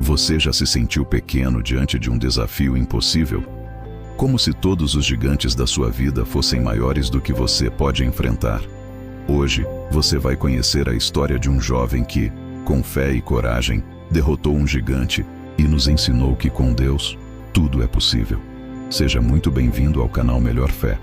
Você já se sentiu pequeno diante de um desafio impossível? Como se todos os gigantes da sua vida fossem maiores do que você pode enfrentar? Hoje, você vai conhecer a história de um jovem que, com fé e coragem, derrotou um gigante e nos ensinou que com Deus, tudo é possível. Seja muito bem-vindo ao canal Melhor Fé.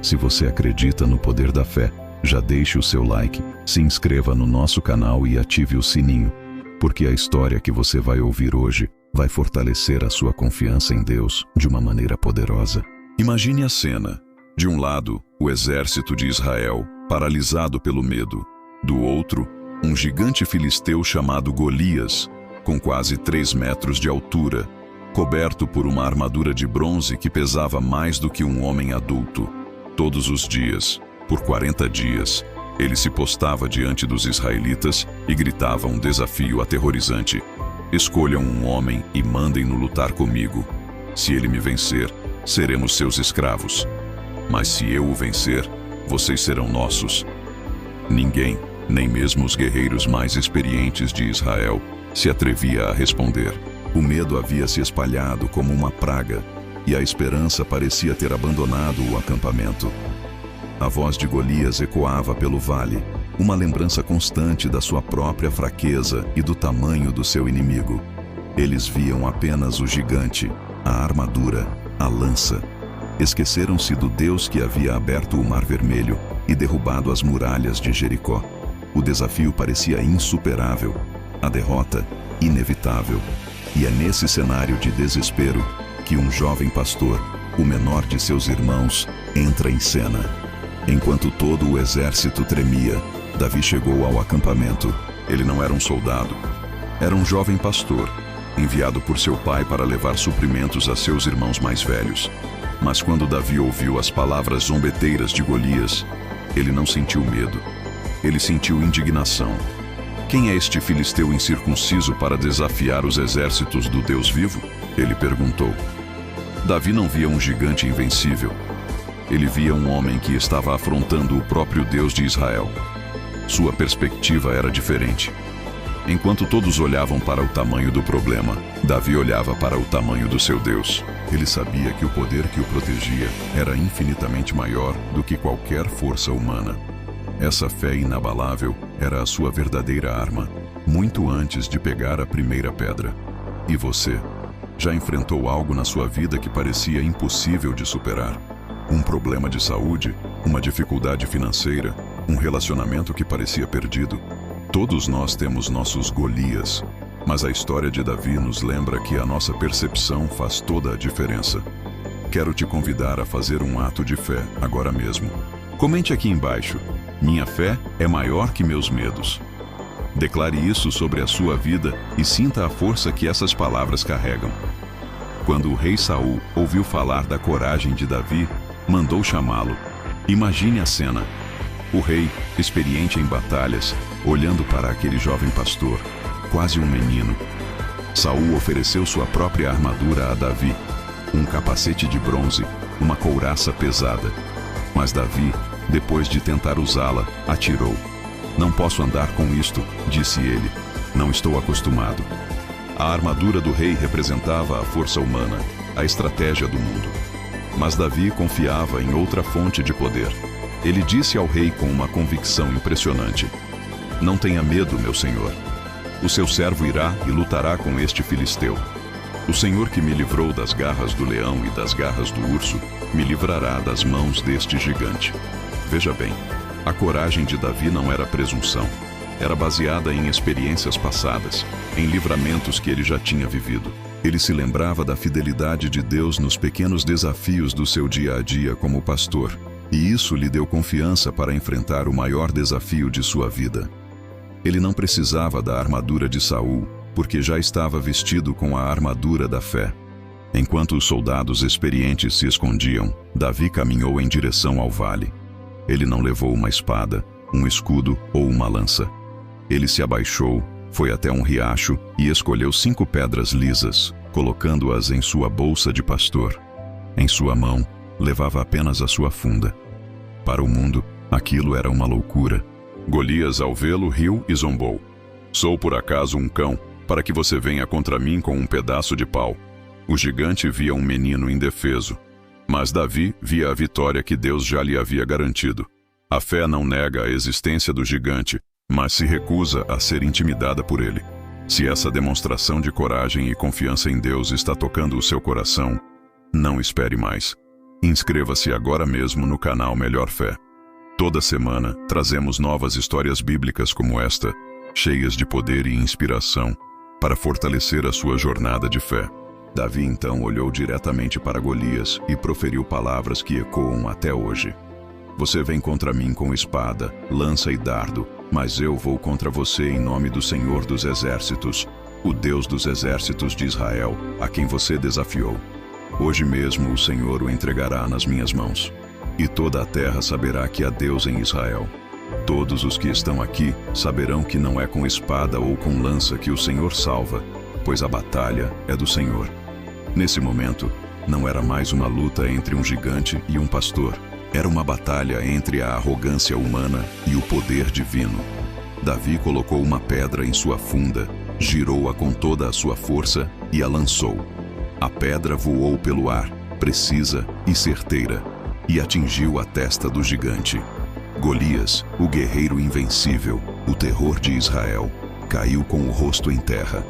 Se você acredita no poder da fé, já deixe o seu like, se inscreva no nosso canal e ative o sininho, porque a história que você vai ouvir hoje vai fortalecer a sua confiança em Deus de uma maneira poderosa. Imagine a cena. De um lado, o exército de Israel, paralisado pelo medo. Do outro, um gigante filisteu chamado Golias, com quase 3 metros de altura, coberto por uma armadura de bronze que pesava mais do que um homem adulto. Todos os dias, por 40 dias, ele se postava diante dos israelitas e gritava um desafio aterrorizante: escolham um homem e mandem-no lutar comigo. Se ele me vencer, seremos seus escravos. Mas se eu o vencer, vocês serão nossos. Ninguém, nem mesmo os guerreiros mais experientes de Israel, se atrevia a responder. O medo havia se espalhado como uma praga, e a esperança parecia ter abandonado o acampamento. A voz de Golias ecoava pelo vale, uma lembrança constante da sua própria fraqueza e do tamanho do seu inimigo. Eles viam apenas o gigante, a armadura, a lança. Esqueceram-se do Deus que havia aberto o Mar Vermelho e derrubado as muralhas de Jericó. O desafio parecia insuperável, a derrota inevitável. E é nesse cenário de desespero que um jovem pastor, o menor de seus irmãos, entra em cena. Enquanto todo o exército tremia, Davi chegou ao acampamento. Ele não era um soldado. Era um jovem pastor, enviado por seu pai para levar suprimentos a seus irmãos mais velhos. Mas quando Davi ouviu as palavras zombeteiras de Golias, ele não sentiu medo. Ele sentiu indignação. Quem é este filisteu incircunciso para desafiar os exércitos do Deus vivo? Ele perguntou. Davi não via um gigante invencível. Ele via um homem que estava afrontando o próprio Deus de Israel. Sua perspectiva era diferente. Enquanto todos olhavam para o tamanho do problema, Davi olhava para o tamanho do seu Deus. Ele sabia que o poder que o protegia era infinitamente maior do que qualquer força humana. Essa fé inabalável era a sua verdadeira arma, muito antes de pegar a primeira pedra. E você? Já enfrentou algo na sua vida que parecia impossível de superar? Um problema de saúde, uma dificuldade financeira, um relacionamento que parecia perdido? Todos nós temos nossos Golias, mas a história de Davi nos lembra que a nossa percepção faz toda a diferença. Quero te convidar a fazer um ato de fé agora mesmo. Comente aqui embaixo: minha fé é maior que meus medos. Declare isso sobre a sua vida e sinta a força que essas palavras carregam. Quando o rei Saul ouviu falar da coragem de Davi, mandou chamá-lo. Imagine a cena. O rei, experiente em batalhas, olhando para aquele jovem pastor, quase um menino. Saul ofereceu sua própria armadura a Davi, um capacete de bronze, uma couraça pesada. Mas Davi, depois de tentar usá-la, atirou. Não posso andar com isto, disse ele. Não estou acostumado. A armadura do rei representava a força humana, a estratégia do mundo. Mas Davi confiava em outra fonte de poder. Ele disse ao rei com uma convicção impressionante: não tenha medo, meu senhor. O seu servo irá e lutará com este filisteu. O Senhor que me livrou das garras do leão e das garras do urso, me livrará das mãos deste gigante. Veja bem, a coragem de Davi não era presunção. Era baseada em experiências passadas, em livramentos que ele já tinha vivido. Ele se lembrava da fidelidade de Deus nos pequenos desafios do seu dia a dia como pastor, e isso lhe deu confiança para enfrentar o maior desafio de sua vida. Ele não precisava da armadura de Saul, porque já estava vestido com a armadura da fé. Enquanto os soldados experientes se escondiam, Davi caminhou em direção ao vale. Ele não levou uma espada, um escudo ou uma lança. Ele se abaixou, foi até um riacho e escolheu 5 pedras lisas, colocando-as em sua bolsa de pastor. Em sua mão, levava apenas a sua funda. Para o mundo, aquilo era uma loucura. Golias, ao vê-lo, riu e zombou. Sou por acaso um cão para que você venha contra mim com um pedaço de pau. O gigante via um menino indefeso, mas Davi via a vitória que Deus já lhe havia garantido. A fé não nega a existência do gigante, mas se recusa a ser intimidada por ele. Se essa demonstração de coragem e confiança em Deus está tocando o seu coração, não espere mais. Inscreva-se agora mesmo no canal Melhor Fé. Toda semana trazemos novas histórias bíblicas como esta, cheias de poder e inspiração, para fortalecer a sua jornada de fé. Davi então olhou diretamente para Golias e proferiu palavras que ecoam até hoje. Você vem contra mim com espada, lança e dardo, mas eu vou contra você em nome do Senhor dos Exércitos, o Deus dos Exércitos de Israel, a quem você desafiou. Hoje mesmo o Senhor o entregará nas minhas mãos, e toda a terra saberá que há Deus em Israel. Todos os que estão aqui saberão que não é com espada ou com lança que o Senhor salva, pois a batalha é do Senhor. Nesse momento, não era mais uma luta entre um gigante e um pastor. Era uma batalha entre a arrogância humana e o poder divino. Davi colocou uma pedra em sua funda, girou-a com toda a sua força e a lançou. A pedra voou pelo ar, precisa e certeira, e atingiu a testa do gigante. Golias, o guerreiro invencível, o terror de Israel, caiu com o rosto em terra.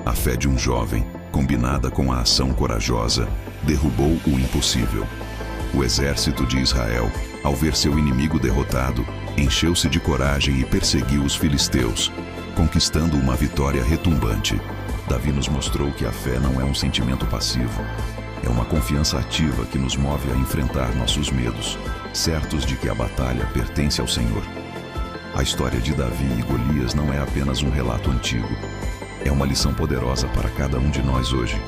A fé de um jovem, combinada com a ação corajosa, derrubou o impossível. O exército de Israel, ao ver seu inimigo derrotado, encheu-se de coragem e perseguiu os filisteus, conquistando uma vitória retumbante. Davi nos mostrou que a fé não é um sentimento passivo. É uma confiança ativa que nos move a enfrentar nossos medos, certos de que a batalha pertence ao Senhor. A história de Davi e Golias não é apenas um relato antigo. É uma lição poderosa para cada um de nós hoje.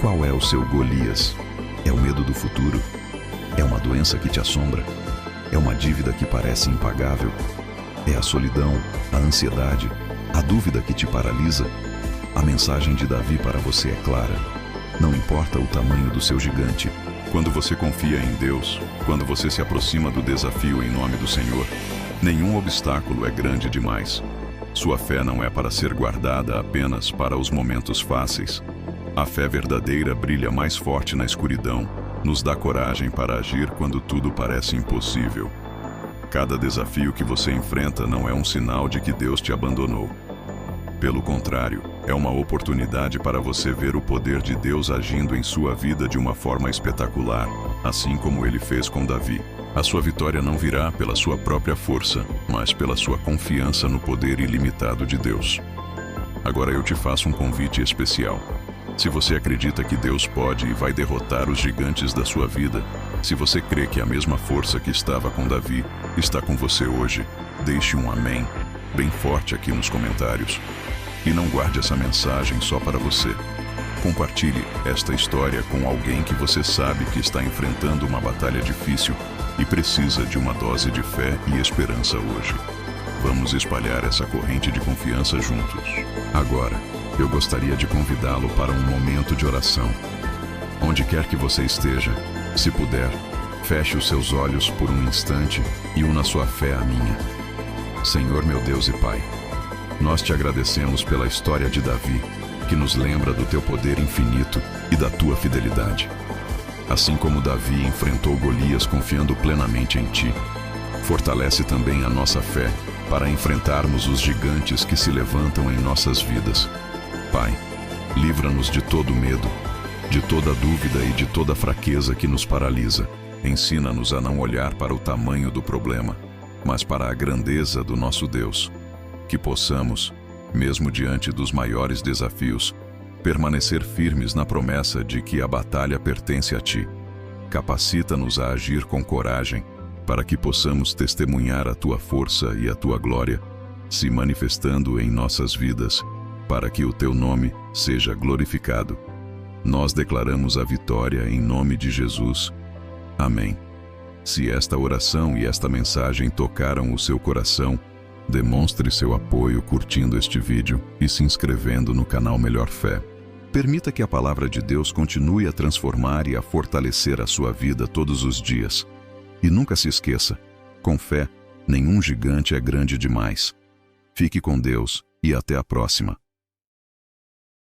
Qual é o seu Golias? É o medo do futuro? É uma doença que te assombra? É uma dívida que parece impagável? É a solidão, a ansiedade, a dúvida que te paralisa? A mensagem de Davi para você é clara. Não importa o tamanho do seu gigante. Quando você confia em Deus, quando você se aproxima do desafio em nome do Senhor, nenhum obstáculo é grande demais. Sua fé não é para ser guardada apenas para os momentos fáceis. A fé verdadeira brilha mais forte na escuridão, nos dá coragem para agir quando tudo parece impossível. Cada desafio que você enfrenta não é um sinal de que Deus te abandonou. Pelo contrário, é uma oportunidade para você ver o poder de Deus agindo em sua vida de uma forma espetacular, assim como ele fez com Davi. A sua vitória não virá pela sua própria força, mas pela sua confiança no poder ilimitado de Deus. Agora eu te faço um convite especial. Se você acredita que Deus pode e vai derrotar os gigantes da sua vida, se você crê que a mesma força que estava com Davi está com você hoje, deixe um amém bem forte aqui nos comentários. E não guarde essa mensagem só para você. Compartilhe esta história com alguém que você sabe que está enfrentando uma batalha difícil e precisa de uma dose de fé e esperança hoje. Vamos espalhar essa corrente de confiança juntos. Agora, eu gostaria de convidá-lo para um momento de oração. Onde quer que você esteja, se puder, feche os seus olhos por um instante e una sua fé à minha. Senhor meu Deus e Pai, nós te agradecemos pela história de Davi, que nos lembra do teu poder infinito e da tua fidelidade. Assim como Davi enfrentou Golias confiando plenamente em ti, fortalece também a nossa fé para enfrentarmos os gigantes que se levantam em nossas vidas. Pai, livra-nos de todo medo, de toda dúvida e de toda fraqueza que nos paralisa. Ensina-nos a não olhar para o tamanho do problema, mas para a grandeza do nosso Deus. Que possamos, mesmo diante dos maiores desafios, permanecer firmes na promessa de que a batalha pertence a Ti. Capacita-nos a agir com coragem, para que possamos testemunhar a Tua força e a Tua glória, se manifestando em nossas vidas, para que o Teu nome seja glorificado. Nós declaramos a vitória em nome de Jesus. Amém. Se esta oração e esta mensagem tocaram o seu coração, demonstre seu apoio curtindo este vídeo e se inscrevendo no canal Melhor Fé. Permita que a palavra de Deus continue a transformar e a fortalecer a sua vida todos os dias. E nunca se esqueça, com fé, nenhum gigante é grande demais. Fique com Deus e até a próxima.